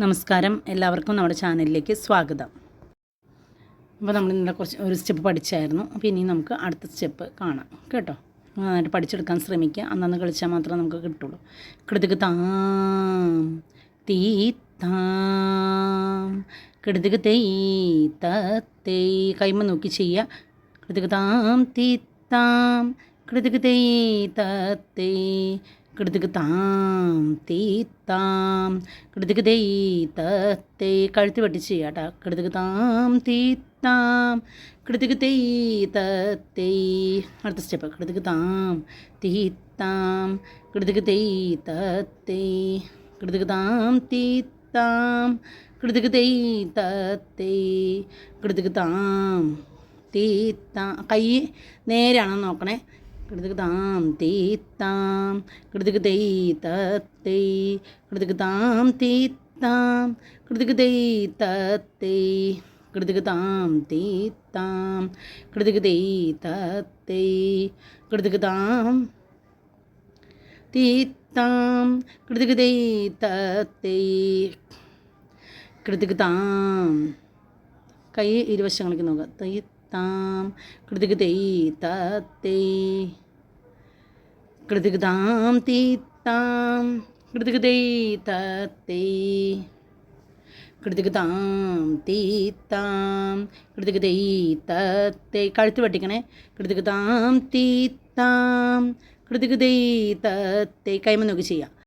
നമസ്കാരം, എല്ലാവർക്കും നമ്മുടെ ചാനലിലേക്ക് സ്വാഗതം. അപ്പോൾ നമ്മൾ ഇന്നലെ ഒരു സ്റ്റെപ്പ് പഠിച്ചായിരുന്നു. അപ്പോൾ ഇനി നമുക്ക് അടുത്ത സ്റ്റെപ്പ് കാണാം കേട്ടോ. നന്നായിട്ട് പഠിച്ചെടുക്കാൻ ശ്രമിക്കുക. അന്നന്ന് കളിച്ചാൽ മാത്രമേ നമുക്ക് കിട്ടുള്ളൂ. കിടതുക്ക് താം തീ താം കിടതുക്ക് തെയ് തേ കൈമ നോക്കി ചെയ്യുക. കിടതുക്ക് താം തീ താം കിടതുക്ക് തെയ് തേ കിടതുക്ക് താം തീ താം കിടതുക്ക് തെയ് തേ കഴുത്ത് വെട്ടിച്ച് ചെയ്യുക കേട്ടോ. കിടതുക്ക് താം തീ താം കിടതുക്ക് തെയ് തേ അടുത്ത സ്റ്റെപ്പ്. കിടതുക്ക് താം തീ താം കിടതുക്ക് തെയ് തേ കിടതുക്ക് താം തീ താം കിടതുക്ക് തെയ് തേ കിടതുക്ക് താം തീ താം കൈ നേരെയാണെന്ന് നോക്കണേ. കിടതുക്ക് താം തീ താം കിടതുക്ക് തെയ് തേ കിടതുക്ക് താം തീ താം കിടതുക്ക് തെയ് തേ കിടതുക്ക് താം തീ താം കിടതുക്ക് തെയ് തേ കിടതുക്ക് താം തീ താം കിടതുക്ക് തെയ് തേ കിടതുക്ക് താം കൈ ഇരുവശങ്ങളിലേക്ക് നോക്കുക. തെയ് താം കിടതുക്ക് തെയ് തേ കിടതുക്ക് താം തീ താം കിടതുക്ക് തെയ് തേ കിടതുക്ക് താം തീ താം കിടതുക്ക് തെയ് തേ കഴുത്ത് വെട്ടിക്കണേ. കിടതുക്ക് താം തീ താം കിടതുക്ക് തെയ് തേ കൈമ നോക്കി ചെയ്യുക.